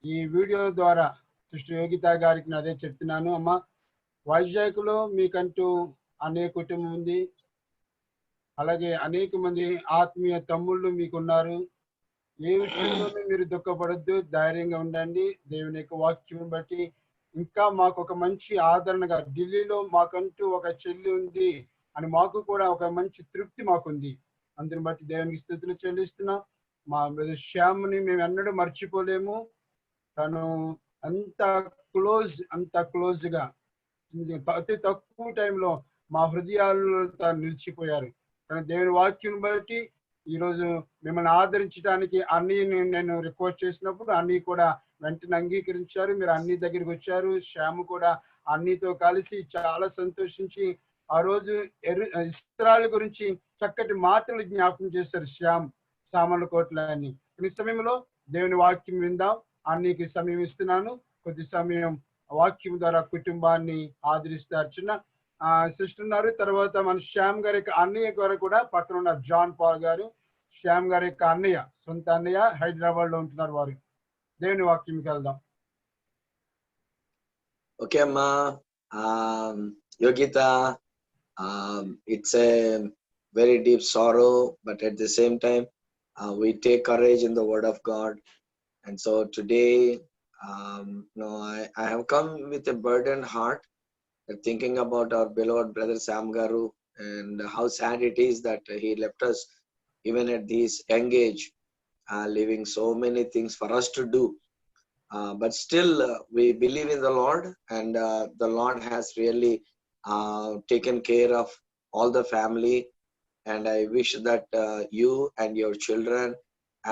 ఈ వీడియో ద్వారా సిస్టర్ యోగిత గారికి నేను అదే చెప్తున్నాను. అమ్మ, వైజాగ్లో మీకంటూ అనే కుటుంబం ఉంది. అలాగే అనేక మంది ఆత్మీయ తమ్ముళ్ళు మీకున్నారు. ఏ విషయంలోనూ మీరు దుఃఖపడొద్దు, ధైర్యంగా ఉండండి. దేవుని యొక్క వాక్యం బట్టి ఇంకా మాకు ఒక మంచి ఆదరణగా, ఢిల్లీలో మాకంటూ ఒక చెల్లి ఉంది అని మాకు కూడా ఒక మంచి తృప్తి మాకుంది. అందుని బట్టి దేవునికి స్తుతులు చెల్లిస్తున్నాం. మా బ్రదర్ శ్యామ్ని మేము ఎన్నడూ మర్చిపోలేము. తను అంత క్లోజ్గా అతి తక్కువ టైంలో మా హృదయాల్లో తాను నిలిచిపోయారు. కానీ దేవుని వాక్యం బట్టి ఈరోజు మిమ్మల్ని ఆదరించడానికి అన్నయ్యని నేను రిక్వెస్ట్ చేసినప్పుడు అన్నయ్య కూడా వెంటనే అంగీకరించారు. మీరు అన్ని దగ్గరికి వచ్చారు. శ్యామ్ కూడా అన్నితో కలిసి చాలా సంతోషించి ఆ రోజు ఇస్రాయల్ గురించి చక్కటి మాటలు జ్ఞాపకం చేశారు శ్యామ్ సామాన్ల కోట్ల అని. ఈ సమయంలో దేవుని వాక్యం విందాం. అన్నికి సమయం ఇస్తున్నాను. కొద్ది సమయం వాక్యం ద్వారా కుటుంబాన్ని ఆదరిస్తారు. చిన్న సిస్టర్ ఉన్నారు. తర్వాత మన శ్యామ్ గారి యొక్క అన్నయ్య గారు కూడా పక్కన ఉన్నారు, జాన్ పాల్ గారు. శ్యామ్ గారి యొక్క అన్నయ్య, సొంత అన్నయ్య, హైదరాబాద్ లో ఉంటున్నారు వారు. దేవుని వాక్యంకి వెళ్దాం. ఓకే అమ్మా. Yogita, it's a very deep sorrow, but at the same time we take courage in the word of God. And so today I have come with a burdened heart, thinking about our beloved brother Sam Garu and how sad it is that he left us even at this young age, leaving so many things for us to do. But still we believe in the Lord, and the Lord has really taken care of all the family. And I wish that you and your children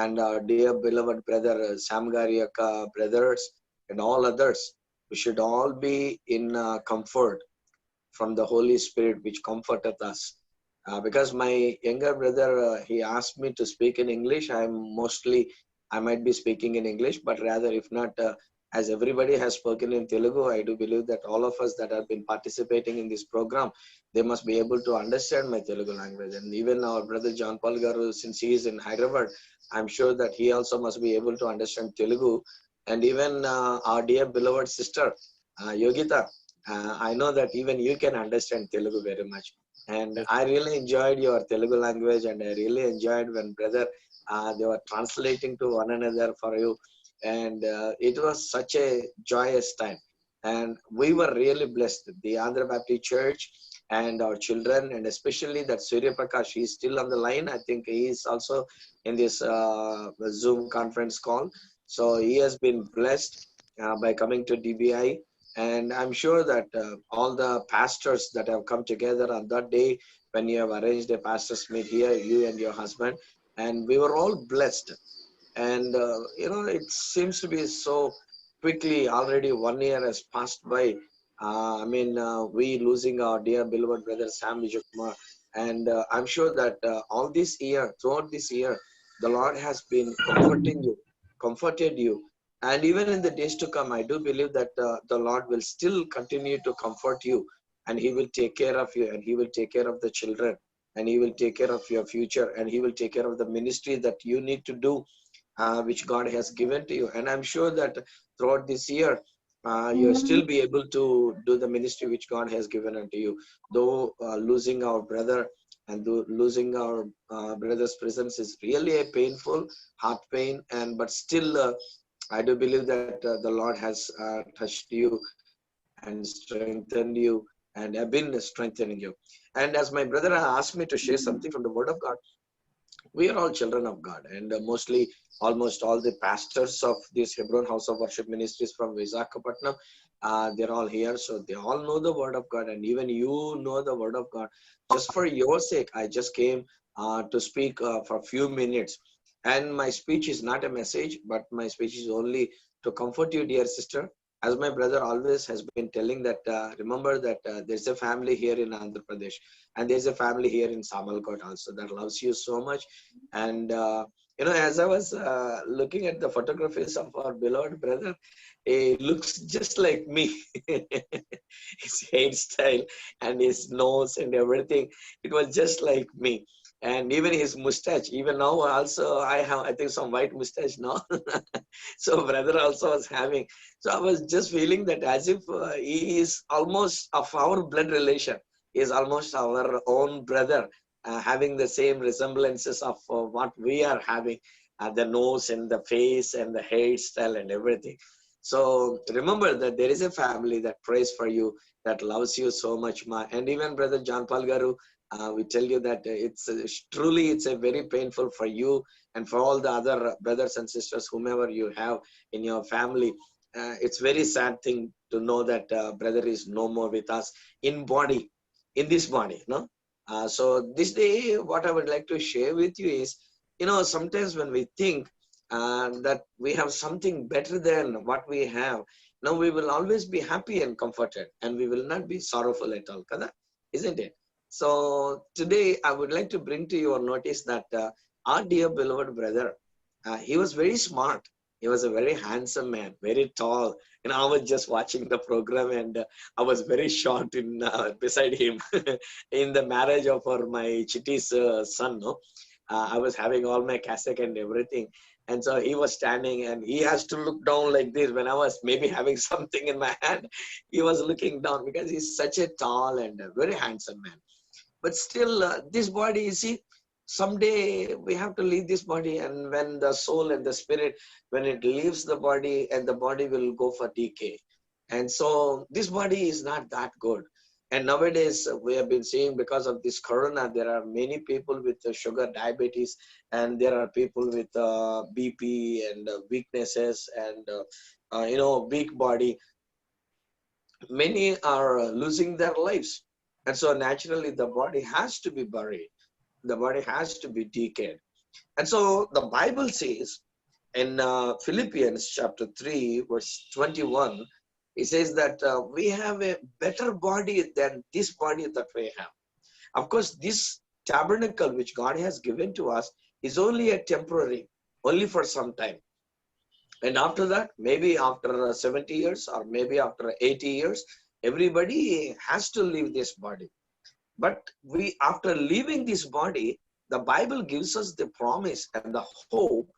and our dear beloved brother Sam Gariyaka brothers and all others, we should all be in comfort from the Holy Spirit which comforteth us. Because my younger brother, he asked me to speak in English. I might be speaking in English, but rather if not, as everybody has spoken in Telugu, I do believe that all of us that have been participating in this program, they must be able to understand my Telugu language. And even our brother John Paul Garu, since he is in Hyderabad, I'm sure that he also must be able to understand Telugu. And even our dear beloved sister Yogita, I know that even you can understand Telugu very much. And I really enjoyed your Telugu language, and I really enjoyed when brother they were translating to one another for you. And it was such a joyous time. And we were really blessed. The Andhra Baptist Church and our children, and especially that Surya Prakash, he is still on the line. I think he is also in this Zoom conference call. So he has been blessed by coming to DBI. And I'm sure that all the pastors that have come together on that day when you have arranged a pastor's meet here, you and your husband, and we were all blessed. And it seems to be so quickly. Already 1 year has passed by. We losing our dear beloved brother Sam Vijayakumar, and I'm sure that throughout this year, the Lord has been comforted you. And even in the days to come, I do believe that the Lord will still continue to comfort you, and he will take care of you, and he will take care of the children, and he will take care of your future, and he will take care of the ministry that you need to do, which God has given to you. And I'm sure that throughout this year, you'll still be able to do the ministry which God has given unto you. Though losing our brother and losing our brother's presence is really a painful heart pain, but still I do believe that the Lord has touched you and strengthened you and have been strengthening you. And as my brother asked me to share something from the Word of God, we are all children of God, and almost all the pastors of this Hebron House of Worship Ministries from Visakhapatnam, they're all here, so they all know the Word of God, and even you know the Word of God. Just for your sake, I just came to speak for a few minutes, and my speech is not a message, but my speech is only to comfort you, dear sister. As my brother always has been telling that, remember that there's a family here in Andhra Pradesh, and there's a family here in Samalkot also that loves you so much. And as I was looking at the photographies of our beloved brother, he looks just like me. His hairstyle and his nose and everything, it was just like me. And even his mustache, even now also I have, I think, some white mustache now. So brother also was having. So I was just feeling that as if he is almost of our blood relation. He is almost our own brother, having the same resemblances of what we are having, the nose and the face and the hairstyle and everything. So remember that there is a family that prays for you, that loves you so much, and even Brother John Paul Garu, we tell you that truly it's a very painful for you and for all the other brothers and sisters, whomever you have in your family. It's very sad thing to know that brother is no more with us in body, in this body, no. So this day, what I would like to share with you is, sometimes when we think that we have something better than what we have, now we will always be happy and comforted, and we will not be sorrowful at all, kada? Isn't it? So today I would like to bring to your notice that our dear beloved brother, he was very smart. He was a very handsome man, very tall. I was just watching the program, and I was very short in beside him in the marriage of my chitti's son. No, I was having all my cassock and everything. And so he was standing and he has to look down like this. When I was maybe having something in my hand, he was looking down because he's such a tall and very handsome man. But still, this body, you see, someday we have to leave this body. And when the soul and the spirit, when it leaves the body, and the body will go for decay. And so this body is not that good. And nowadays, we have been seeing, because of this corona, there are many people with sugar, diabetes, and there are people with BP and weaknesses and, weak body. Many are losing their lives. And so naturally, the body has to be buried. The body has to be decayed. And so the Bible says in Philippians chapter 3, verse 21, it says that we have a better body than this body that we have. Of course, this tabernacle which God has given to us is only a temporary, only for some time. And after that, maybe after 70 years or maybe after 80 years, everybody has to leave this body. But we, after leaving this body, the Bible gives us the promise and the hope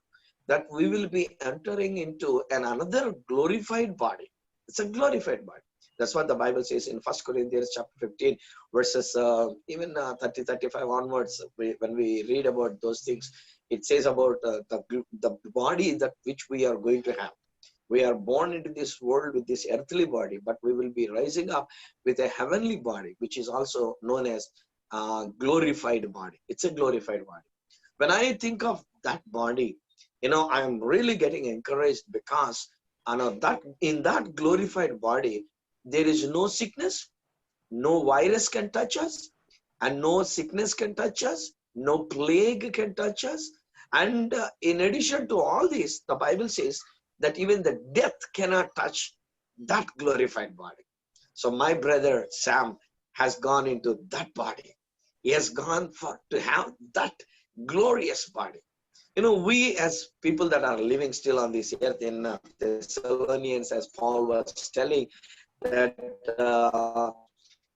that we will be entering into another glorified body. It's a glorified body. That's what the Bible says in 1 Corinthians chapter 15, verses even 30, 35 onwards. When we read about those things, it says about the body that which we are going to have. We are born into this world with this earthly body, but we will be rising up with a heavenly body, which is also known as glorified body. It's a glorified body. When I think of that body, I'm really getting encouraged because that in that glorified body, there is no sickness, no virus can touch us, and no sickness can touch us, no plague can touch us. And in addition to all this, the Bible says that even the death cannot touch that glorified body. So my brother Sam has gone into that body. He has gone to have that glorious body. We as people that are living still on this earth, in Thessalonians, as Paul was telling, that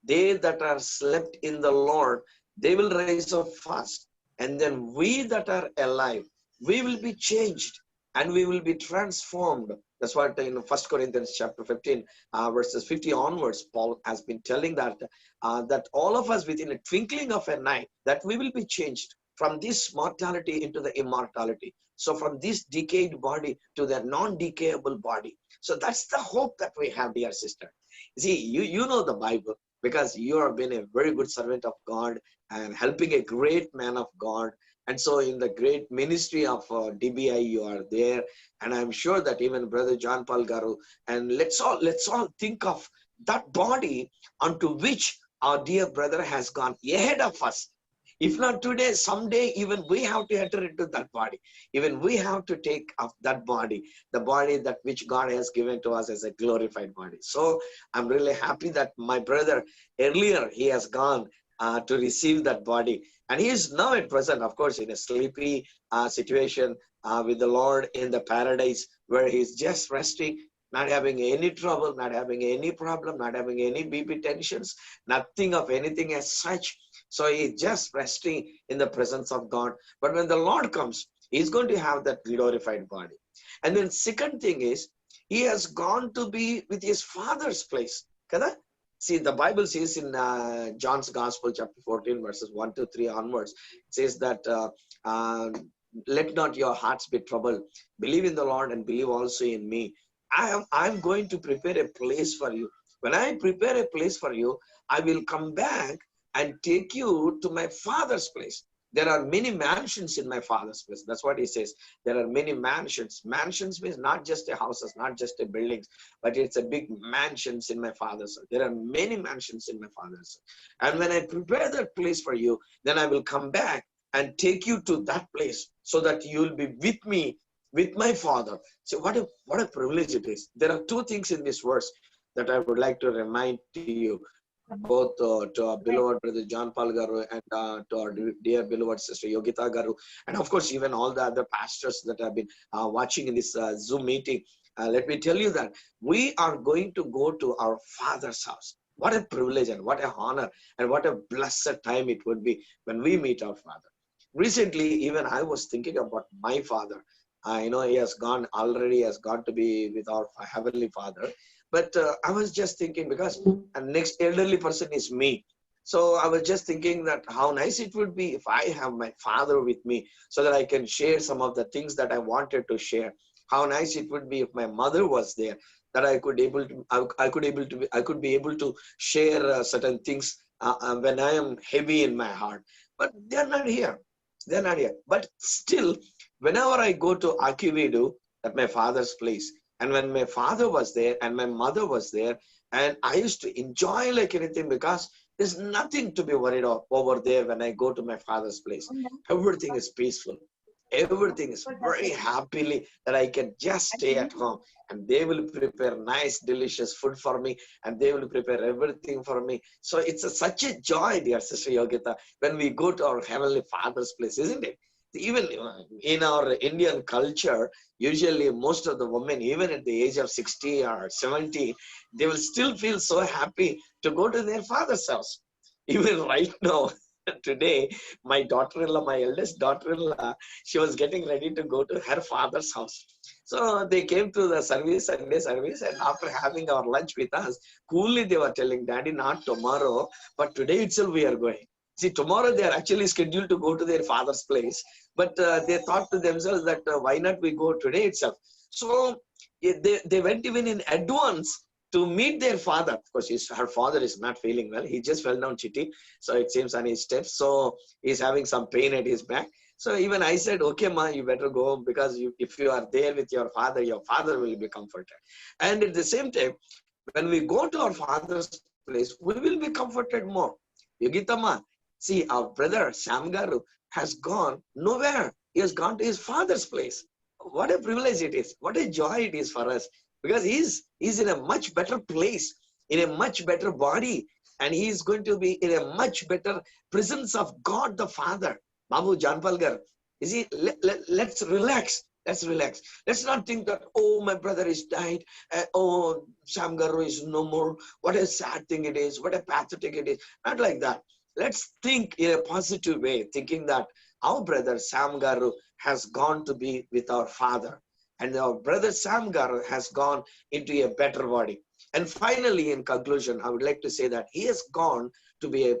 they that are slept in the Lord, they will rise up fast. And then we that are alive, we will be changed and we will be transformed. That's what in 1 Corinthians chapter 15, verses 50 onwards, Paul has been telling that all of us within a twinkling of an eye, that we will be changed from this mortality into the immortality. So from this decayed body to the non-decayable body. So that's the hope that we have, dear sister. See, you know the Bible because you have been a very good servant of God and helping a great man of God. And so in the great ministry of DBI, you are there. And I'm sure that even Brother John Paul Garu, and let's all think of that body unto which our dear brother has gone ahead of us. If not today, someday, even we have to enter into that body. Even we have to take up that body, the body that which God has given to us as a glorified body. So I'm really happy that my brother, earlier, he has gone to receive that body. And he is now at present, of course, in a sleepy situation with the Lord in the paradise, where he's just resting. not having any trouble, not having any problem, not having any BP tensions, nothing of anything as such. So he's just resting in the presence of God. But when the Lord comes, he's going to have that glorified body. And then second thing is, he has gone to be with his father's place. Kada? See, the Bible says in John's Gospel, chapter 14, verses 1 to 3 onwards, it says that let not your hearts be troubled. Believe in the Lord and believe also in me. I'm going to prepare a place for you. When I prepare a place for you, I will come back and take you to my father's place. There are many mansions in my father's place. That's what he says. There are many mansions. Mansions means not just a houses, not just a buildings, but it's a big mansions in my father's house. There are many mansions in my father's house. And when I prepare that place for you, then I will come back and take you to that place so that you will be with me, with my father. So what a privilege it is. There are two things in this verse that I would like to remind to you, both to our beloved brother John Paul Garu and to our dear beloved sister Yogita Garu, and of course even all the other pastors that have been watching in this Zoom meeting. Let me tell you that we are going to go to our Father's house. What a privilege and what a honor and what a blessed time it would be when we meet our Father. Recently, even I was thinking about my father. I know he has gone already, has gone to be with our Heavenly Father. But I was just thinking, because the next elderly person is me. So I was just thinking that how nice it would be if I have my father with me so that I can share some of the things that I wanted to share. How nice it would be if my mother was there, that I could be able to share certain things when I am heavy in my heart. But they're not here. They're not here. But still, whenever I go to Akivedu, at my father's place, and when my father was there and my mother was there, and I used to enjoy like anything, because there's nothing to be worried of over there when I go to my father's place. Everything is peaceful. Everything is very happily that I can just stay at home, and they will prepare nice, delicious food for me, and they will prepare everything for me. So it's such a joy, dear Sister Yogita, when we go to our Heavenly Father's place, isn't it? Even in our Indian culture, usually most of the women, even at the age of 60 or 70, they will still feel so happy to go to their father's house. Even right now, today, my daughter-in-law, my eldest daughter-in-law, she was getting ready to go to her father's house. So they came to the service, Sunday service, and after having our lunch with us, coolly they were telling, Daddy, not tomorrow, but today itself we are going. See, tomorrow they are actually scheduled to go to their father's place, but they thought to themselves that why not we go today itself? So they went even in advance to meet their father. Of course, her father is not feeling well. He just fell down Chitty. So it seems on his steps. So he's having some pain at his back. So even I said, okay, ma, you better go home, because if you are there with your father will be comforted. And at the same time, when we go to our father's place, we will be comforted more. Yogita ma, see, our brother Sam Garu has gone nowhere. He has gone to his father's place. What a privilege it is. What a joy it is for us. Because he's in a much better place, in a much better body, and he is going to be in a much better presence of God the Father. Babu Janpalgar, you see, let's relax. Let's relax. Let's not think that, oh, my brother is died. Oh, Sam Garu is no more. What a sad thing it is. What a pathetic it is. Not like that. Let's think in a positive way, thinking that our brother Sam Garu has gone to be with our Father. And our brother Sam Garu has gone into a better body. And finally, in conclusion, I would like to say that he has gone to be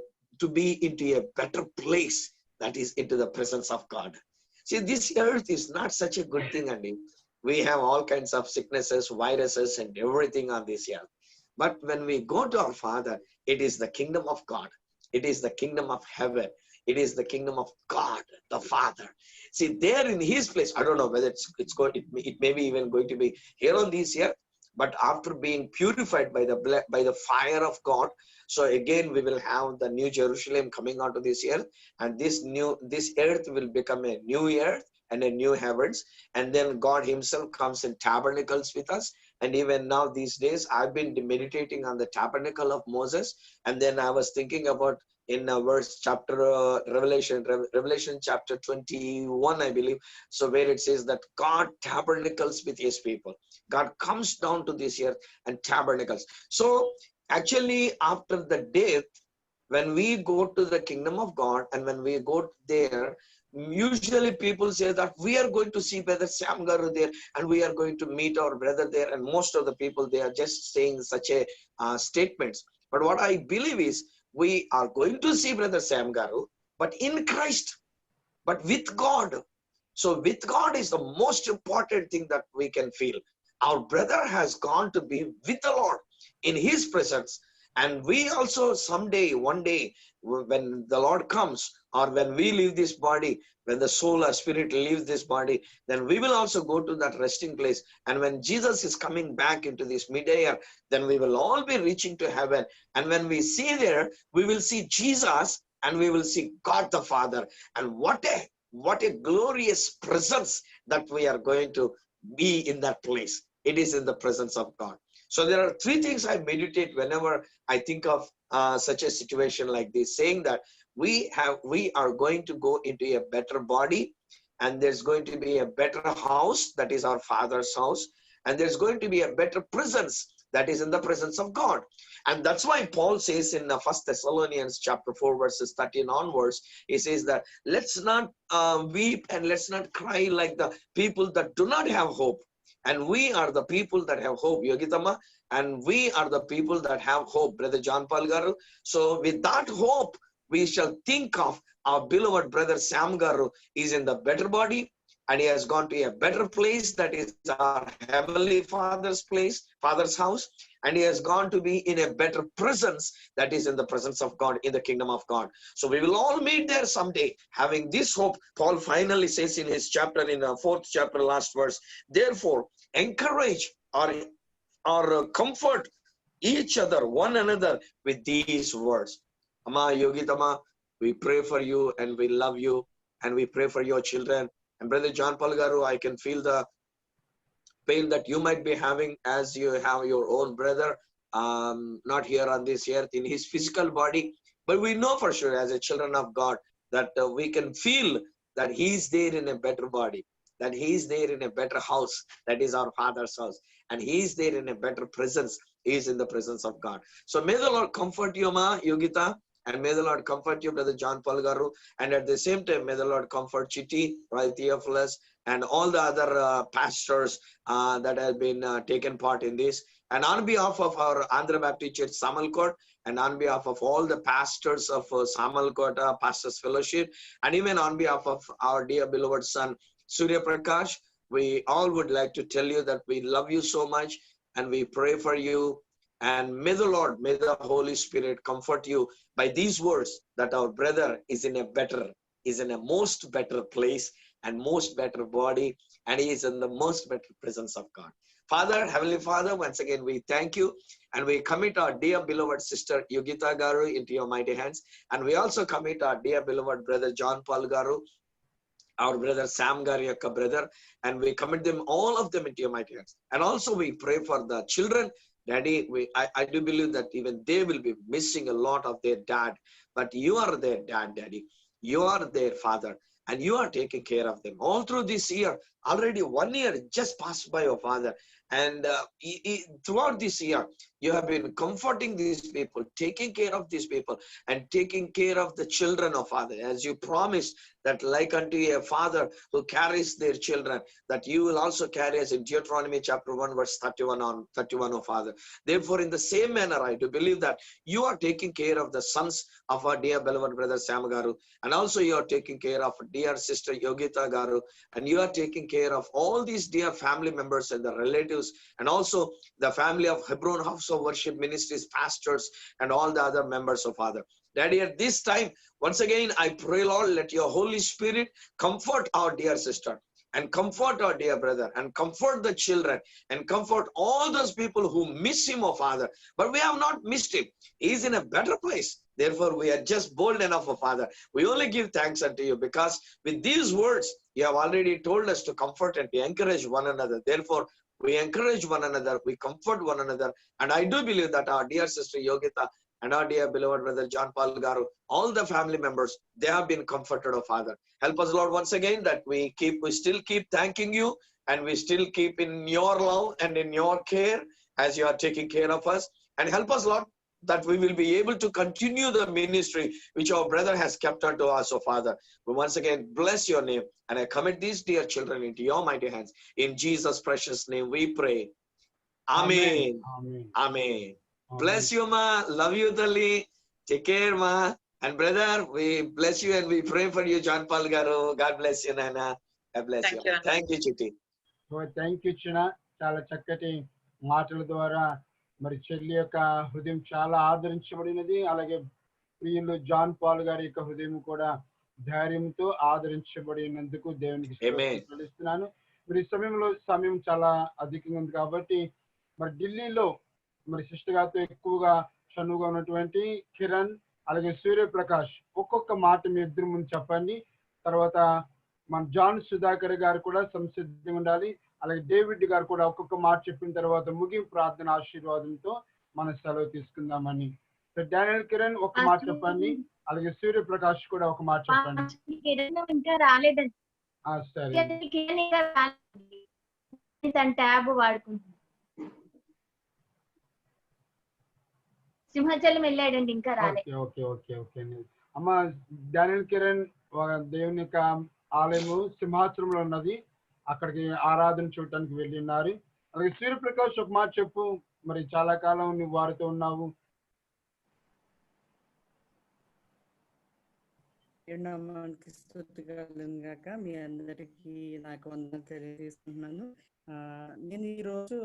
into a better place, that is into the presence of God. See, this earth is not such a good thing, Andy. We have all kinds of sicknesses, viruses, and everything on this earth. But when we go to our Father, it is the kingdom of God. It is the kingdom of heaven. It is the kingdom of God, the Father. See, there in his place, I don't know whether it may be even going to be here on this earth, but after being purified by the fire of God, so again we will have the new Jerusalem coming onto this earth, and this earth will become a new earth and a new heavens, and then God himself comes and tabernacles with us. And even now these days, I've been meditating on the tabernacle of Moses, and then I was thinking about in verse chapter Revelation chapter 21, I believe. So where it says that God tabernacles with his people. God comes down to this earth and tabernacles. So actually after the death, when we go to the kingdom of God and when we go there, usually people say that we are going to see Brother Sam Garu there and we are going to meet our brother there, and most of the people, they are just saying such a statements. But what I believe is we are going to see Brother Sam Garu, but in Christ, but with God. So with God is the most important thing that we can feel. Our brother has gone to be with the Lord in his presence. And we also someday, one day, when the Lord comes, or when we leave this body, when the soul or spirit leaves this body, then we will also go to that resting place. And when Jesus is coming back into this mid-air, then we will all be reaching to heaven. And when we see there, we will see Jesus and we will see God the Father. And what a glorious presence that we are going to be in that place. It is in the presence of God. So there are three things I meditate whenever I think of such a situation like this, saying that we are going to go into a better body, and there's going to be a better house, that is our Father's house, and there's going to be a better presence, that is in the presence of God. And that's why Paul says in 1 Thessalonians chapter 4 verses 13 onwards, he says that let's not weep and let's not cry like the people that do not have hope. And we are the people that have hope, Yogitama, and we are the people that have hope, Brother John Paul Garu. So with that hope, we shall think of our beloved brother Sam Garu is in the better body, and he has gone to a better place, that is our Heavenly Father's place, Father's house, and he has gone to be in a better presence, that is in the presence of God, in the kingdom of God. So we will all meet there someday. Having this hope, Paul finally says in his chapter, in the 4th chapter, last verse, therefore encourage or comfort each other, one another, with these words. Amma Yogitama, we pray for you and we love you and we pray for your children. And Brother John Paul Garu, I can feel the pain that you might be having as you have your own brother, not here on this earth in his physical body. But we know for sure as a children of God that we can feel that he's there in a better body, that he's there in a better house, that is our Father's house. And he's there in a better presence, he is in the presence of God. So may the Lord comfort you, Ma Yogita, and may the Lord comfort you, Brother John Paul Garu. And at the same time, may the Lord comfort Chitti, Roy Theophilus, and all the other pastors that have been taken part in this. And on behalf of our Andhra Baptist Church Samalkot, and on behalf of all the pastors of Samalkot Pastors Fellowship, and even on behalf of our dear beloved son, Surya Prakash, we all would like to tell you that we love you so much and we pray for you. And may the Lord, may the Holy Spirit comfort you by these words, that our brother is in a most better place and most better body, and he is in the most better presence of God. Father, Heavenly Father, once again we thank you, and we commit our dear beloved sister Yogita Garu into your mighty hands, and we also commit our dear beloved brother John Paul Garu, our brother Sam Garu Yakka brother, and we commit them, all of them, into your mighty hands. And also we pray for the children. Daddy, I do believe that even they will be missing a lot of their dad, but you are their dad, Daddy. You are their father, and you are taking care of them all through this year. Already 1 year just passed by, your Father. And throughout this year, you have been comforting these people, taking care of these people, and taking care of the children of Father. As you promised that like unto a father who carries their children, that you will also carry us in Deuteronomy chapter 1 verse 31 oh Father. Therefore, in the same manner, I do believe that you are taking care of the sons of our dear beloved brother Sam Garu, and also you are taking care of dear sister Yogita Garu, and you are taking care of all these dear family members and the relatives, and also the family of Hebron House of Worship Ministries, pastors, and all the other members of Father. Daddy, at this time, once again, I pray, Lord, let your Holy Spirit comfort our dear sister, and comfort our dear brother, and comfort the children, and comfort all those people who miss him, oh Father. But we have not missed him. He is in a better place. Therefore, we are just bold enough, oh Father. We only give thanks unto you, because with these words, you have already told us to comfort and to encourage one another. Therefore, we encourage one another, we comfort one another. And I do believe that our dear sister Yogita and our dear beloved brother John Paul Garu, all the family members, they have been comforted, oh Father. Help us, Lord, once again, that we still keep thanking you, and we still keep in your love and in your care as you are taking care of us. And help us, Lord, that we will be able to continue the ministry which our brother has kept unto us, oh Father. We once again bless your name, and I commit these dear children into your mighty hands. In Jesus' precious name we pray. Amen. Amen. Amen. Bless you, ma. Love you, Tali. Take care, ma. And brother, we bless you and we pray for you, John Paul Garu. God bless you, Nana. God bless Thank you. you. Thank you, Chitti. Thank you చిన్న, చాలా చక్కటి మాటల ద్వారా మరి చెల్లి యొక్క హృదయం చాలా ఆదరించబడినది. అలాగే ప్రియులు జాన్ పాల్ గారి యొక్క హృదయం కూడా ధైర్యంతో ఆదరించబడినందుకు దేవునికి చెల్లిస్తున్నాను. మరి ఈ సమయం చాలా అధికంగా ఉంది కాబట్టి మరి ఢిల్లీలో మరి సిస్టర్ గారితో ఎక్కువగా చనువుగా ఉన్నటువంటి కిరణ్ అలాగే సూర్యప్రకాష్ ఒక్కొక్క మాట మీ ఇద్దరు ముందు చెప్పండి. తర్వాత మన జాన్ సుధాకర్ గారు కూడా సంసిద్ధంగా ఉండాలి. అలాగే డేవిడ్ గారు కూడా ఒక్కొక్క మాట చెప్పిన తర్వాత ముగింపు ప్రార్థన ఆశీర్వాదంతో మనం సెలవు తీసుకుందామని. డానియల్ కిరణ్ ఒక మాట చెప్పండి, అలాగే సూర్యప్రకాష్ కూడా ఒక మాట చెప్పండి. ఇంకా రాలేదండి. సరే, ట్యాబ్ వాడుకుంటున్నాను. సింహాచలం వెళ్ళాడండి, ఇంకా రాలేదు. ఓకే ఓకే ఓకే అమ్మ. డానియల్ కిరణ్ దేవుని యొక్క ఆలయము సింహాచలంలో ఉన్నది, అక్కడికి ఆరాధన చూడటానికి వెళ్ళి ఉన్నారు. అలాగే సూర్యప్రకాష్ ఒక మాట చెప్పు, మరి చాలా కాలం నువ్వు వారితో ఉన్నావు. నామానికి స్తుతి కలుగును గాక. మీ అందరికీ నాకు వందనాలు తెలియజేస్తున్నాను. నేను ఈ రోజు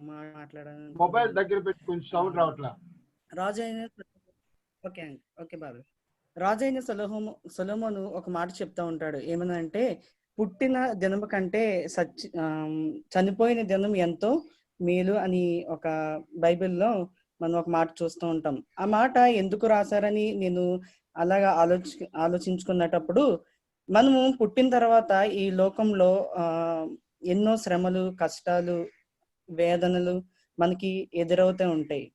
మాట్లాడాను. మొబైల్ దగ్గర పెట్టి కొంచెం సౌండ్ రావట్లా. రాజైన ఓకే బాబు. రాజైన సొలొమోను ఒక మాట చెప్తా ఉంటాడు. ఏమనంటే, పుట్టిన దినము కంటే చనిపోయిన దినం ఎంతో మేలు అని ఒక బైబిల్లో మనం ఒక మాట చూస్తూ ఉంటాం. ఆ మాట ఎందుకు రాశారని నేను అలాగా ఆలోచించుకున్నప్పుడు, మనము పుట్టిన తర్వాత ఈ లోకంలో ఎన్నో శ్రమలు, కష్టాలు, వేదనలు మనకి ఎదురవుతూ ఉంటాయి.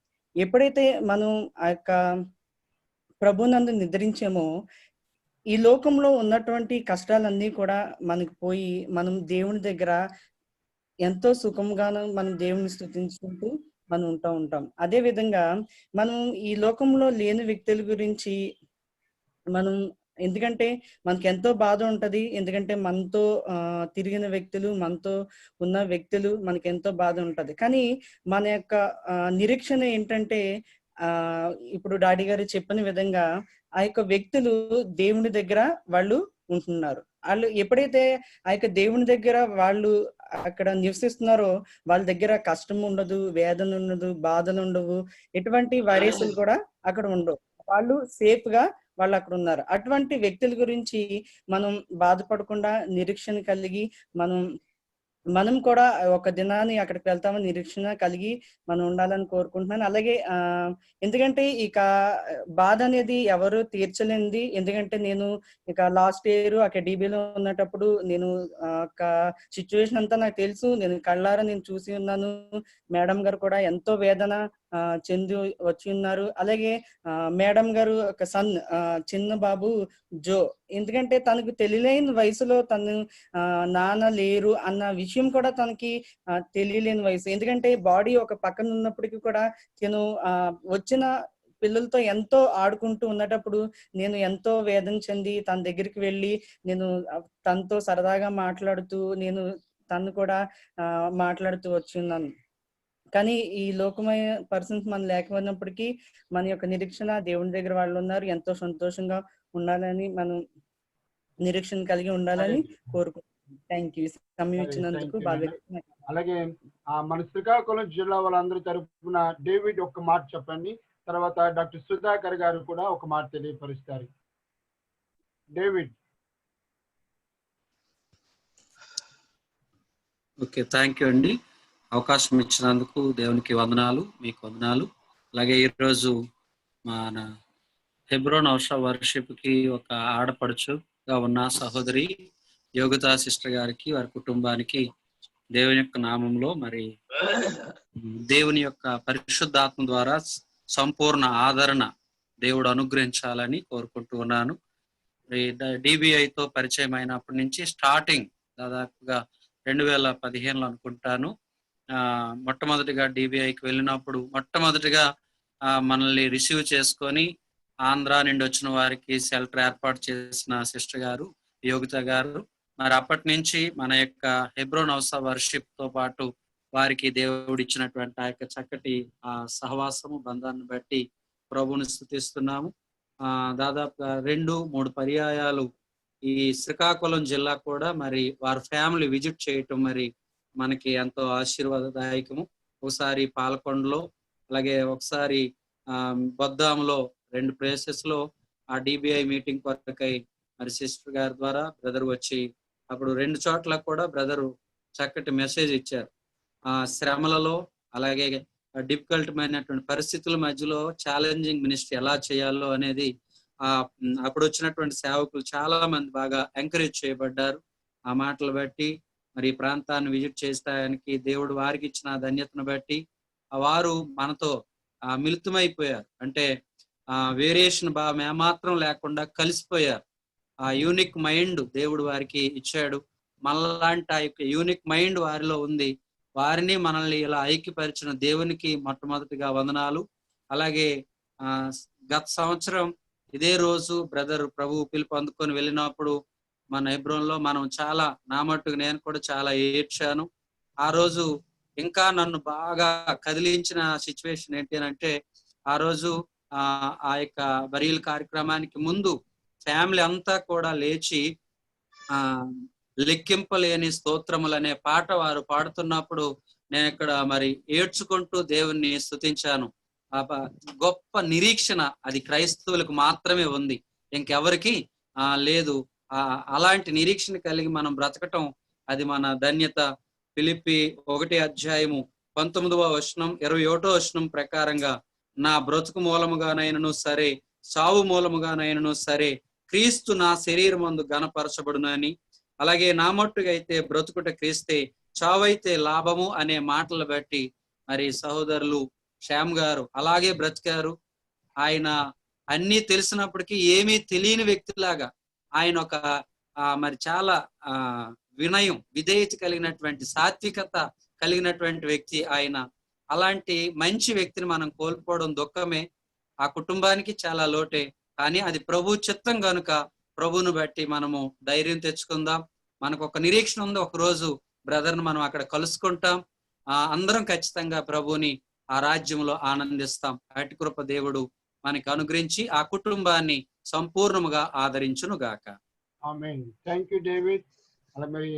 ఎప్పుడైతే మనం ఆ యొక్క ప్రభునందు నిద్రించామో, ఈ లోకంలో ఉన్నటువంటి కష్టాలన్నీ కూడా మనకు పోయి మనం దేవుని దగ్గర ఎంతో సుఖంగాను మనం దేవుని స్తుతించుకుంటూ మనం ఉంటాం. అదే విధంగా మనం ఈ లోకంలో లేని వ్యక్తుల గురించి మనం, ఎందుకంటే మనకి ఎంతో బాధ ఉంటది. ఎందుకంటే మనతో తిరిగిన వ్యక్తులు, మనతో ఉన్న వ్యక్తులు మనకి ఎంతో బాధ ఉంటది. కానీ మన యొక్క నిరీక్షణ ఏంటంటే, ఇప్పుడు డాడీ గారు చెప్పిన విధంగా ఆ యొక్క వ్యక్తులు దేవుని దగ్గర వాళ్ళు ఉంటున్నారు. వాళ్ళు ఎప్పుడైతే ఆ యొక్క దేవుని దగ్గర వాళ్ళు అక్కడ నివసిస్తున్నారో, వాళ్ళ దగ్గర కష్టం ఉండదు, వేదన ఉండదు, బాధలు ఉండవు, ఎటువంటి వైరస్లు కూడా అక్కడ ఉండవు. వాళ్ళు సేఫ్ గా వాళ్ళు అక్కడ ఉన్నారు. అటువంటి వ్యక్తుల గురించి మనం బాధపడకుండా నిరీక్షణ కలిగి మనం కూడా ఒక దినాన్ని అక్కడికి వెళ్తామని నిరీక్షణ కలిగి మనం ఉండాలని కోరుకుంటున్నాను. అలాగే ఎందుకంటే ఇక బాధ అనేది ఎవరు తీర్చలేనిది. ఎందుకంటే నేను ఇక లాస్ట్ ఇయర్ అక్కడ డీబీలో ఉన్నప్పుడు నేను ఒక సిచ్యువేషన్ అంతా నాకు తెలుసు. నేను కళ్ళారా నేను చూసి ఉన్నాను. మేడం గారు కూడా ఎంతో వేదన చెంది వచ్చి ఉన్నారు. అలాగే మేడం గారు ఒక చిన్న బాబు జో, ఎందుకంటే తనకు తెలియలేని వయసులో తను నాన్న లేరు అన్న విషయం కూడా తనకి తెలియలేని వయసు. ఎందుకంటే బాడీ ఒక పక్కన ఉన్నప్పటికీ కూడా తను వచ్చిన పిల్లలతో ఎంతో ఆడుకుంటూ ఉన్నప్పుడు నేను ఎంతో వేదన చెంది తన దగ్గరికి వెళ్ళి నేను తనతో సరదాగా మాట్లాడుతూ తను కూడా మాట్లాడుతూ వచ్చి ఉన్నాను. కానీ ఈ లోకమైన పర్సన్స్ మనం లేకపోయినప్పటికీ మన యొక్క నిరీక్షణ దేవుని దగ్గర వాళ్ళు ఉన్నారు. ఎంతో సంతోషంగా ఉండాలని, మనం నిరీక్షణ కలిగి ఉండాలని కోరుకుంటున్నాను. Thank you. సమయం ఇచ్చినందుకు బాగా. అలాగే మన శ్రీకాకుళం జిల్లా వాళ్ళందరి తరఫున డేవిడ్ ఒక మాట చెప్పండి. తర్వాత డాక్టర్ సుధాకర్ గారు కూడా ఒక మాట తెలియపరుస్తారు. డేవిడ్. ఓకే, థ్యాంక్ యూ అండి. అవకాశం ఇచ్చినందుకు దేవునికి వందనాలు, మీకు వందనాలు. అలాగే ఈరోజు మన హెబ్రోన్ ఔషా వర్షిప్కి ఒక ఆడపడుచుగా ఉన్న సహోదరి యోగితా సిస్టర్ గారికి, వారి కుటుంబానికి దేవుని యొక్క నామంలో మరి దేవుని యొక్క పరిశుద్ధాత్మ ద్వారా సంపూర్ణ ఆదరణ దేవుడు అనుగ్రహించాలని కోరుకుంటూ ఉన్నాను. డిబిఐతో పరిచయం అయినప్పటి నుంచి స్టార్టింగ్ దాదాపుగా 2015లో అనుకుంటాను, మొట్టమొదటిగా డిబిఐకి వెళ్ళినప్పుడు మొట్టమొదటిగా మనల్ని రిసీవ్ చేసుకొని ఆంధ్ర నుండి వచ్చిన వారికి షెల్టర్ ఏర్పాటు చేసిన సిస్టర్ గారు యోగిత గారు. మరి అప్పటి నుంచి మన యొక్క హెబ్రోన్ హౌస్ ఆఫ్ వర్షిప్ తో పాటు వారికి దేవుడు ఇచ్చినటువంటి ఆ యొక్క చక్కటి సహవాసము బంధాన్ని బట్టి ప్రభువుని స్తుతిస్తున్నాము. దాదాపుగా 2-3 పర్యాయాలు ఈ శ్రీకాకుళం జిల్లా కూడా మరి వారి ఫ్యామిలీ విజిట్ చేయటం మరి మనకి ఎంతో ఆశీర్వాదదాయకము. ఒకసారి పాలకొండలో, అలాగే ఒకసారి బొద్దాంలో 2 ప్లేసెస్ లో ఆ డిబిఐ మీటింగ్ కొరకై మరి సిస్టర్ గారి ద్వారా బ్రదర్ వచ్చి అప్పుడు 2 చోట్ల కూడా బ్రదరు చక్కటి మెసేజ్ ఇచ్చారు. శ్రమలలో అలాగే డిఫికల్ట్ అయినటువంటి పరిస్థితుల మధ్యలో ఛాలెంజింగ్ మినిస్ట్రీ ఎలా చేయాలో అనేది అప్పుడు వచ్చినటువంటి సేవకులు చాలా మంది బాగా ఎంకరేజ్ చేయబడ్డారు. ఆ మాటలు బట్టి మరి ఈ ప్రాంతాన్ని విజిట్ చేస్తానికి దేవుడు వారికి ఇచ్చిన ధన్యతను బట్టి వారు మనతో మిళితమైపోయారు. అంటే వేరియేషన్ ఏమాత్రం లేకుండా కలిసిపోయారు. ఆ యూనిక్ మైండ్ దేవుడు వారికి ఇచ్చాడు. మనలాంటి ఆ యొక్క యూనిక్ మైండ్ వారిలో ఉంది. వారిని మనల్ని ఇలా ఐక్యపరిచిన దేవునికి మొట్టమొదటిగా వందనాలు. అలాగే గత సంవత్సరం ఇదే రోజు బ్రదర్ ప్రభు పిలుపు అందుకొని వెళ్ళినప్పుడు మన హెబ్రోన్లో మనం చాలా, నా మట్టుకు నేను కూడా చాలా ఏడ్చాను. ఆ రోజు ఇంకా నన్ను బాగా కదిలించిన సిచ్యువేషన్ ఏంటి అంటే, ఆ రోజు ఆ యొక్క బరియల్ కార్యక్రమానికి ముందు ఫ్యామిలీ అంతా కూడా లేచి లెక్కింపలేని స్తోత్రములు అనే పాట వారు పాడుతున్నప్పుడు నేను ఇక్కడ మరి ఏడ్చుకుంటూ దేవుణ్ణి స్తుతించాను. గొప్ప నిరీక్షణ అది క్రైస్తవులకు మాత్రమే ఉంది, ఇంకెవరికి లేదు. అలాంటి నిరీక్షణ కలిగి మనం బ్రతకటం అది మన ధన్యత. ఫిలిప్పి 1:19 ప్రకారంగా నా బ్రతుకు మూలముగానైనను సరే, సావు మూలముగానైనను సరే, క్రీస్తు నా శరీరమందు ఘనపరచబడునని, అలాగే నా మట్టుగా అయితే బ్రతుకుట క్రీస్తే, చావైతే లాభము అనే మాటలు బట్టి మరి సహోదరులు శ్యామ్ గారు అలాగే బ్రతికారు. ఆయన అన్నీ తెలిసినప్పటికీ ఏమీ తెలియని వ్యక్తిలాగా ఆయన ఒక మరి చాలా వినయం, విధేయత కలిగినటువంటి, సాత్వికత కలిగినటువంటి వ్యక్తి ఆయన. అలాంటి మంచి వ్యక్తిని మనం కోల్పోవడం దుఃఖమే, ఆ కుటుంబానికి చాలా లోటే. కానీ అది ప్రభు చిత్తం కనుక ప్రభువును బట్టి మనము ధైర్యం తెచ్చుకుందాం. మనకు ఒక నిరీక్షణ ఉంది, ఒక రోజు బ్రదర్ని మనం అక్కడ కలుసుకుంటాం. అందరం ఖచ్చితంగా ప్రభువుని ఆ రాజ్యంలో ఆనందిస్తాం. అటు కృప దేవుడు మనకి అనుగ్రహించి ఆ కుటుంబాన్ని సంపూర్ణముగా ఆదరించును గాక. ఆమేన్. Thank you David. అలా మరి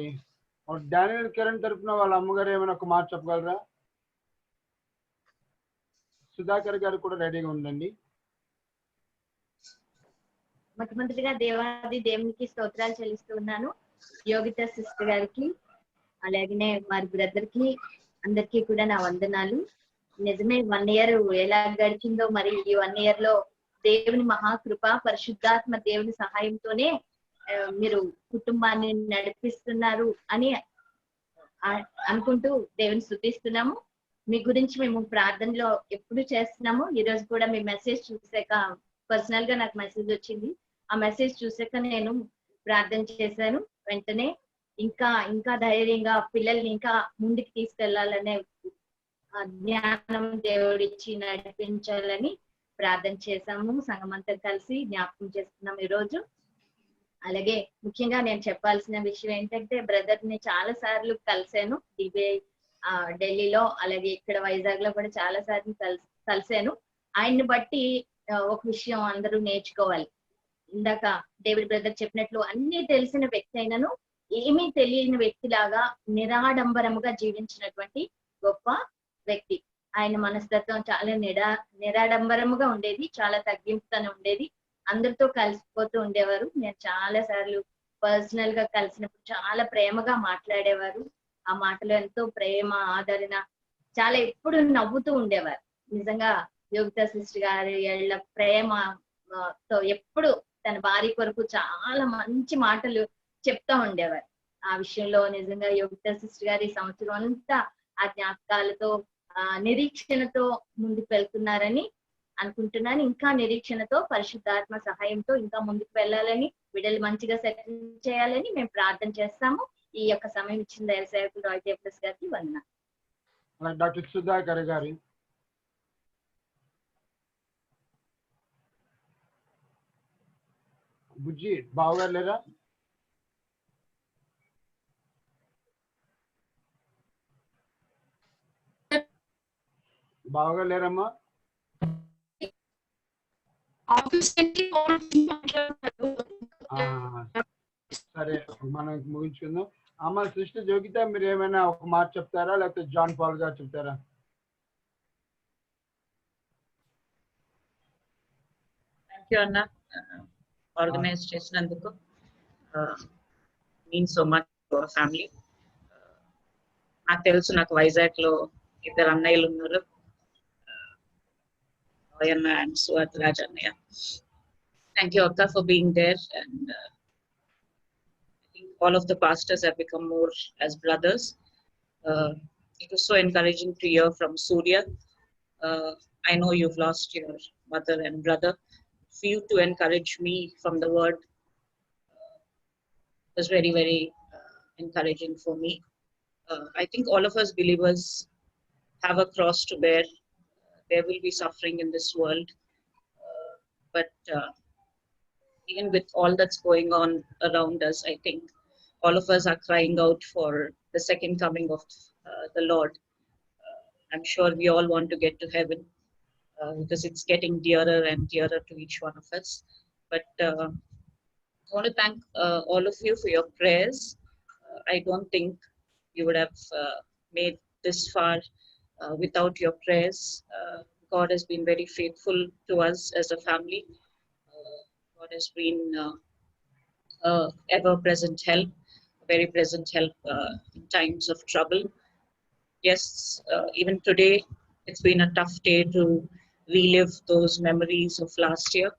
డానియల్ కిరణ్ తరపున వాళ్ళ అమ్మగారు ఏమైనా ఒక మాట చెప్పగలరా? సుధాకర్ గారు కూడా రెడీగా ఉండండి. మొట్టమొదటిగా దేవునికి స్తోత్రాలు చెల్లిస్తూ ఉన్నాను. యోగిత సిస్టర్ గారికి, అలాగనే వారి బ్రదర్ కి, అందరికీ కూడా నా వందనాలు. నిజమే 1 year ఎలా గడిచిందో, మరి ఈ 1 year లో దేవుని మహాకృప, పరిశుద్ధాత్మ దేవుని సహాయంతోనే మీరు కుటుంబాన్ని నడిపిస్తున్నారు అని అనుకుంటూ దేవుని స్తుతిస్తున్నాము. మీ గురించి మేము ప్రార్థనలో ఎప్పుడు చేస్తున్నాము. ఈ రోజు కూడా మీ మెసేజ్ చూసాక పర్సనల్ గా నాకు మెసేజ్ వచ్చింది. ఆ మెసేజ్ చూసాక నేను ప్రార్థన చేశాను. వెంటనే ఇంకా ధైర్యంగా పిల్లల్ని ఇంకా ముందుకు తీసుకెళ్లాలనే జ్ఞానం దేవుడిచ్చి నడిపించాలని ప్రార్థన చేశాము. సంఘమంతా కలిసి జ్ఞాపకం చేస్తున్నాం ఈ రోజు. అలాగే ముఖ్యంగా నేను చెప్పాల్సిన విషయం ఏంటంటే, బ్రదర్ ని చాలా సార్లు కలిశాను. డిబిఐ ఢిల్లీలో, అలాగే ఇక్కడ వైజాగ్ లో కూడా చాలా సార్లు కలిశాను. ఆయన్ని బట్టి ఒక విషయం అందరూ నేర్చుకోవాలి. ఇందాక డేవిడ్ బ్రదర్ చెప్పినట్లు అన్ని తెలిసిన వ్యక్తి అయినను ఏమీ తెలియని వ్యక్తిలాగా నిరాడంబరముగా జీవించినటువంటి గొప్ప వ్యక్తి. ఆయన మనస్తత్వం చాలా నిరాడంబరముగా ఉండేది, చాలా తగ్గింపుతనం ఉండేది. అందరితో కలిసిపోతూ ఉండేవారు. నేను చాలా సార్లు పర్సనల్ గా కలిసినప్పుడు చాలా ప్రేమగా మాట్లాడేవారు. ఆ మాటలో ఎంతో ప్రేమ, ఆదరణ, చాలా ఎప్పుడు నవ్వుతూ ఉండేవారు. నిజంగా యోగిత సిస్టర్ గారి ఏళ్ల ప్రేమతో ఎప్పుడు తన భార్య కొరకు చాలా మంచి మాటలు చెప్తా ఉండేవారు. ఆ విషయంలో నిజంగా యోగిత సిస్టర్ గారి సంవత్సరం అంతా ఆ జ్ఞాపకాలతో నిరీక్షణతో ముందుకు వెళ్తున్నారని అనుకుంటున్నాను. ఇంకా నిరీక్షణతో పరిశుద్ధాత్మ సహాయంతో ఇంకా ముందుకు వెళ్ళాలని, బిడ్డలు మంచిగా సెటిల్ చేయాలని మేము ప్రార్థన చేస్తాము. ఈ యొక్క సమయం ఇచ్చిన దైవ సేవకులు రాయ్ జేప్లస్ గారికి వందనాలు. డాక్టర్ సుధాకర్ గారు. బుజ్జి బావగారు లేరా? బావగారు లేరమ్మా? సరే, మనం ముగించుకుందాం. అమ్మ సిస్టర్ జోగిత, మీరు ఏమైనా ఒక మాట చెప్తారా, లేకపోతే జాన్ పాల్ గారు చెప్తారా? థ్యాంక్ యూ అన్న, ఆర్గనైజ్ చేసినందుకు. Mean so much for family. నాకు తెలుసు, నాకు వైజాగ్ లో 2 అన్నయ్యలు ఉన్నారు, అన్న అండ్ సువర్త్ రాజ్ అన్నయ్య. థ్యాంక్ యూ అక్క for being there, and I think all of the pastors have become more as brothers. It was so encouraging to hear from Surya. I know you've lost your mother and brother. For you to encourage me from the word was very, very encouraging for me. I think all of us believers have a cross to bear. There will be suffering in this world, but even with all that's going on around us, I think all of us are crying out for the second coming of the Lord. I'm sure we all want to get to heaven, because it's getting dearer and dearer to each one of us. But I want to thank all of you for your prayers. I don't think you would have made this far without your prayers. God has been very faithful to us as a family. God has been ever-present help, very present help in times of trouble. Yes, even today, it's been a tough day to relive those memories of last year.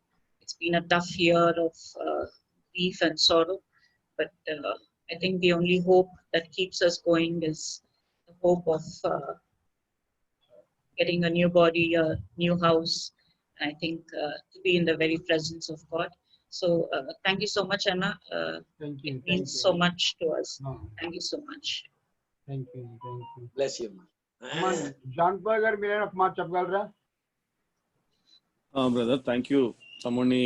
It's been a tough year of grief and sorrow, but I think the only hope that keeps us going is the hope of getting a new body, a new house, and I think to be in the very presence of God. So thank you so much, Anna. Thank you. It means so much to us. No. Thank you so much. Thank you. Thank you. Bless you. అమ్మా John Paul గారు, మీరేమైనా ఒక మాట చెప్పగలరా? Brother, thank you. తమ్ముడిని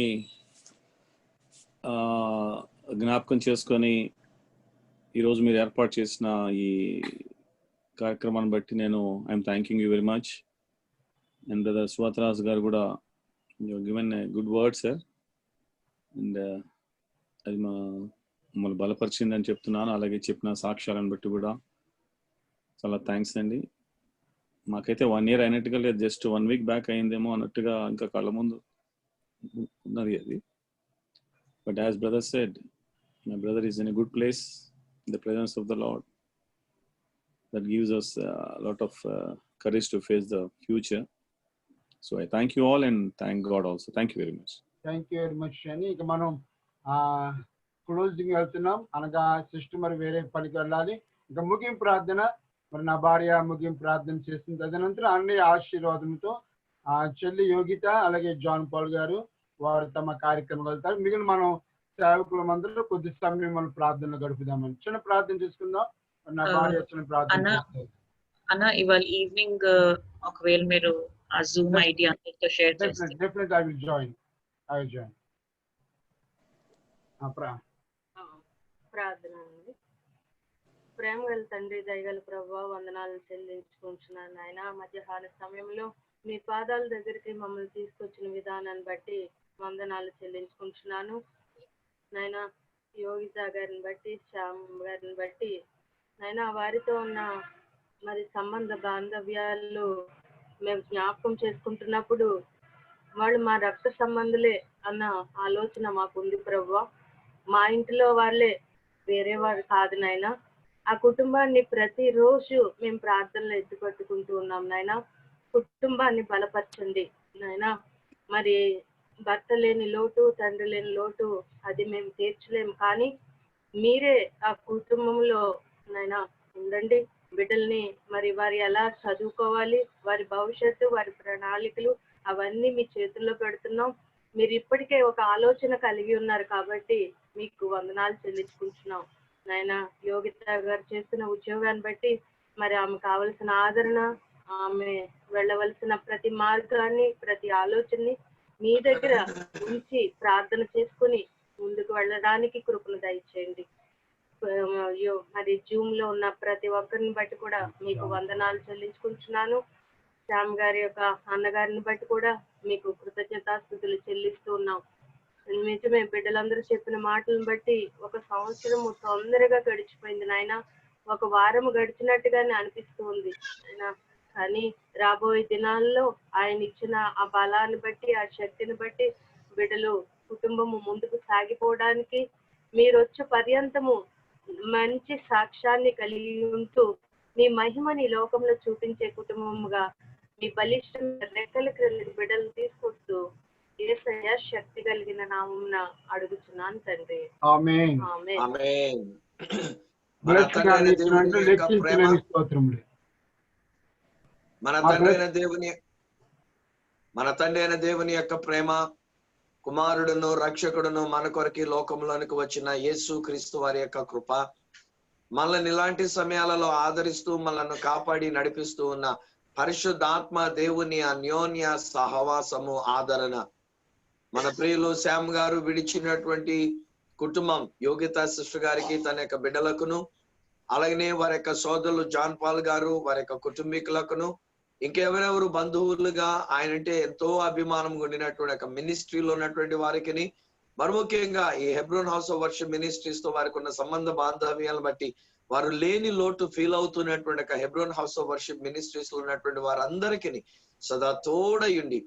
జ్ఞాపకం చేసుకొని ఈరోజు మీరు ఏర్పాటు చేసిన ఈ కార్యక్రమాన్ని బట్టి నేను I'm thanking you very much. And brother Suvarth గారు కూడా given good word sir, and అది మమ్మల్ని బలపరిచిందని చెప్తున్నాను. అలాగే చెప్పిన సాక్ష్యాలను బట్టి కూడా చాలా థ్యాంక్స్ అండి. మాకైతే 1 year అయినట్టుగా లేదు, జస్ట్ 1 week బ్యాక్ అయిందేమో అన్నట్టుగా ఇంకా కళ్ళ ముందు ఉన్నది అది. But as brother said, my brother is in a good place in the presence of the lord. That gives us a lot of courage to face the future. So I thank you all and thank God also. Thank you very much. Thank you very much అని ఇక మనం closing వెళ్తున్నాం, అనగా sister మరి వేరే పనికి వెళ్ళాలి. ఇక ముగింపు ప్రార్థన, మరి నా భార్య ముగింపు ప్రార్థన చేసిన తదనంతరం అన్ని ఆశీర్వాదంతో చెల్లి యోగిత అలాగే జాన్ పాల్ గారు వారు తమ కార్యక్రమం వెళ్తారు. మిగిలిన మనం సేవకులం అందరూ కొద్ది సమయం మనం ప్రార్థనలు గడుపుదామని చిన్న ప్రార్థన చేసుకుందాం. నా భార్య చిన్న ప్రార్థన చేస్తారు. అన్న, ఇవాళ ఈవినింగ్ ఒకవేళ మీరు ఆ జూమ్ ఐడి అందరితో షేర్ చేస్తే డెఫినెట్లీ ఐ విల్ జాయిన్. ప్రార్థన అండి. ప్రేమ గల తండ్రి, దయగల ప్రభువా, వందనాలు చెల్లించుకుంటున్నాను నాయన. మధ్యాహ్న సమయంలో మీ పాదాల దగ్గరికి మమ్మల్ని తీసుకొచ్చిన విధానాన్ని బట్టి వందనాలు చెల్లించుకుంటున్నాను నాయన. యోగిత గారిని బట్టి, శ్యామ్ గారిని బట్టి నాయన, వారితో ఉన్న మరి సంబంధ బాంధవ్యాలు మేము జ్ఞాపకం చేసుకుంటున్నప్పుడు వాళ్ళు మా రక్త సంబంధులే అన్న ఆలోచన మాకుంది ప్రభువా. మా ఇంటిలో వాళ్ళే, వేరే వారు కాదు నాయన. ఆ కుటుంబాన్ని ప్రతిరోజు మేము ప్రార్థనలు ఎత్తుపట్టుకుంటూ ఉన్నాం నాయన. కుటుంబాన్ని బలపరచండి నాయన. మరి భర్త లేని లోటు, తండ్రి లేని లోటు అది మేము తీర్చలేము, కానీ మీరే ఆ కుటుంబంలో నాయన ఉండండి. బిడ్డల్ని మరి వారు ఎలా చదువుకోవాలి, వారి భవిష్యత్తు, వారి ప్రణాళికలు అవన్నీ మీ చేతుల్లో పెడుతున్నాం. మీరు ఇప్పటికే ఒక ఆలోచన కలిగి ఉన్నారు కాబట్టి మీకు వందనాలు చెల్లించుకుంటున్నాం. నాయన యోగిత గారు చేస్తున్న ఉద్యోగాన్ని బట్టి మరి ఆమె కావలసిన ఆదరణ, ఆమె వెళ్ళవలసిన ప్రతి మార్గాన్ని, ప్రతి ఆలోచనని మీ దగ్గర ఉంచి ప్రార్థన చేసుకుని ముందుకు వెళ్ళడానికి కృపను దయచేయండి. మరి జూమ్ లో ఉన్న ప్రతి ఒక్కరిని బట్టి కూడా మీకు వందనాలు చెల్లించుకుంటున్నాను. శ్యామ్ గారి యొక్క అన్నగారిని బట్టి కూడా మీకు కృతజ్ఞతాస్తుతులు చెల్లిస్తూ ఉన్నాం. నిజమే, బిడ్డలందరూ చెప్పిన మాటలను బట్టి ఒక సంవత్సరము తొందరగా గడిచిపోయింది నాయన. ఒక వారం గడిచినట్టుగానే అనిపిస్తూ ఉంది ఆయన. కానీ రాబోయే దినాల్లో ఆయన ఇచ్చిన ఆ బలాన్ని బట్టి, ఆ శక్తిని బట్టి బిడ్డలు కుటుంబము ముందుకు సాగిపోవడానికి మీరు వచ్చే పర్యంతము మంచి సాక్ష్యాన్ని కలిగి ఉంటూ మీ మహిమని లోకంలో చూపించే కుటుంబముగా మీ బలిష్టమైన రెక్కల క్రిందకి బిడ్డలు తీసుకొస్తూ యేసయ్య శక్తి కలిగిన నామమున అడుగుచున్నాను తండ్రి. ఆమేన్. ఆమేన్. ఆమేన్. మన బ్లెస్ తండ్రి అయిన దేవుని యొక్క ప్రేమ, లెక్కించలేని స్తోత్రములు. మన తండ్రి అయిన దేవుని యొక్క ప్రేమ, కుమారుడును రక్షకుడును మన కొరకి లోకంలోనికి వచ్చిన యేసు క్రీస్తు వారి యొక్క కృప, మనల్ని ఇలాంటి సమయాలలో ఆదరిస్తూ మనల్ని కాపాడి నడిపిస్తూ ఉన్న పరిశుద్ధాత్మ దేవుని అన్యోన్య సహవాసము, ఆదరణ, మన ప్రియులు శ్యామ్ గారు విడిచినటువంటి కుటుంబం యోగిత సిస్టర్ గారికి, తన యొక్క బిడ్డలకును, అలాగనే వారి యొక్క సోదరులు జాన్ పాల్ గారు, వారి యొక్క కుటుంబీకులకును, ఇంకెవరెవరు బంధువులుగా ఆయన అంటే ఎంతో అభిమానం ఉండినటువంటి ఒక మినిస్ట్రీలో ఉన్నటువంటి వారికి, మరి ముఖ్యంగా ఈ Hebron house of worship ministries తో వారికి ఉన్న సంబంధ బాంధవ్యాలను బట్టి వారు లేని లోటు ఫీల్ అవుతున్నటువంటి ఒక Hebron house of worship ministries లో ఉన్నటువంటి వారందరికీ సదా తోడయుండి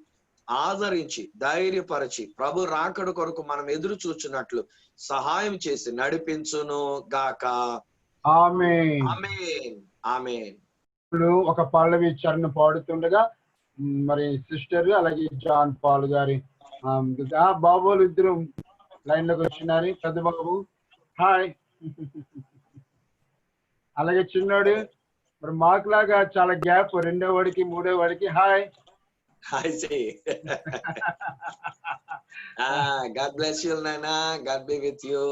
ఆదరించి ధైర్యపరచి ప్రభు రాకడ కొరకు మనం ఎదురు చూచున్నట్లు సహాయం చేసి నడిపించును గాక. ఆమేన్. ఆమేన్. ఆమేన్. ఇప్పుడు ఒక పల్లవి చరణ పాడుతుండగా మరి సిస్టర్ అలాగే జాన్ పాల్ గారి బాబులు ఇద్దరు లైన్ లోకి వచ్చినారు. పెద్ద బాబు హాయ్, అలాగే చిన్నోడు మరి మాకులాగా చాలా గ్యాప్, రెండో వాడికి మూడో వాడికి hi. Hi, say. God bless you, Nana. God be with you.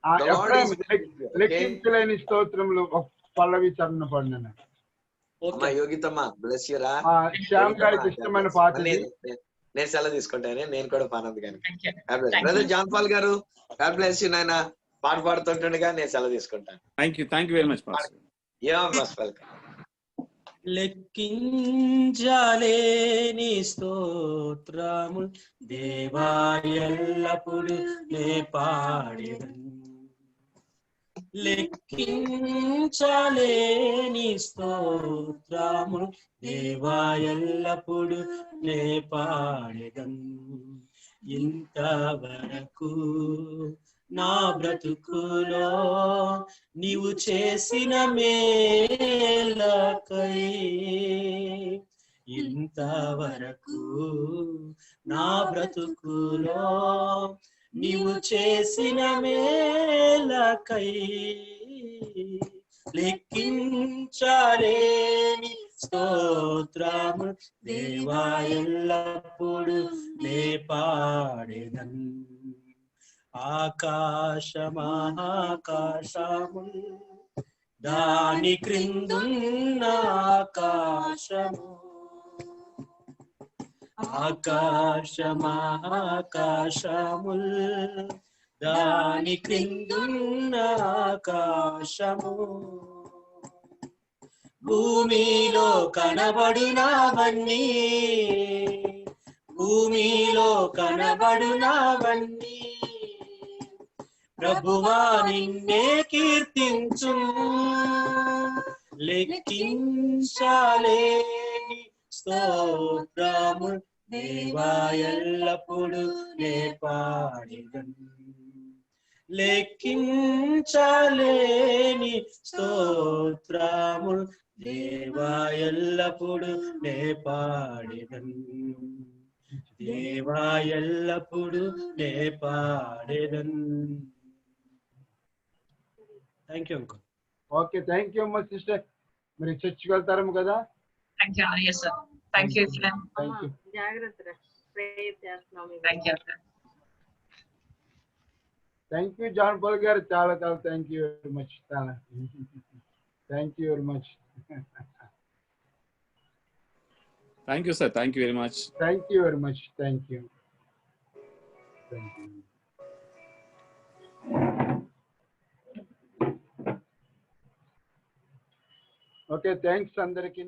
The Lord is with you. Okay? లెక్కించలేని స్తోత్రములు ఒక పల్లవి చరణ పాడినాను. అమ్మా యోగితమ్మా, bless you రా. శ్యామ్ గారికి ఇష్టమైన పాట నేను సెలవు తీసుకుంటాను, నేను కూడా పానంది కానీ. బ్రదర్ జాన్ పాల్ గారు, God bless you నాయన. పాట పాడుతుంటుండగా నేను సెలవు తీసుకుంటాను. Thank you very much pastor. Yeah must welcome. లెక్కించలేని స్తోత్రము దేవా ఎల్లప్పుడు నే పాడెదను. లెక్కించలేని స్తోత్రము దేవా ఎల్లప్పుడు నే పాడెదను. ఇంతవరకు నా బ్రతుకులో నీవు చేసిన మేలకై, ఇంతవరకు నా బ్రతుకులో నీవు చేసిన మేలకై, లెక్కించలేని స్తోత్రము దేవా ఎల్లప్పుడు నే పాడెదను. ఆకాశమహాకాశము దాని క్రిందున్న ఆకాశము, ఆకాశమహాకాశముల్ దాని క్రిందున్న ఆకాశము, భూమిలో కనబడునవన్నీ, భూమిలో కనబడునవన్నీ ప్రభువా నిన్నే కీర్తించు. లెక్కించలేని స్తోత్రము దేవా ఎల్లప్పుడు నే పాడెదను. లెక్కించలేని స్తోత్రము దేవా ఎల్లప్పుడు నే పాడెదను. దేవా ఎల్లప్పుడు నే పాడెదను. Thank you uncle. Okay, thank you అమ్మా సిస్టర్. మరి చర్చికి వెళ్తారేమో కదా? Thank you. Yes, sir. Thank you, Ephraim. Thank you. జాగ్రత్త ప్రేయర్ చేస్తున్నాం మీకు. Thank you. థ్యాంక్ యూ జాన్ పాల్ గారు, చాలా చాలా థ్యాంక్ యూ వెరీ మచ్. చాలా thank you very much. Thank you sir, thank you very much. Thank you very much. Thank you. Thank you. Okay, thanks అందరికీ.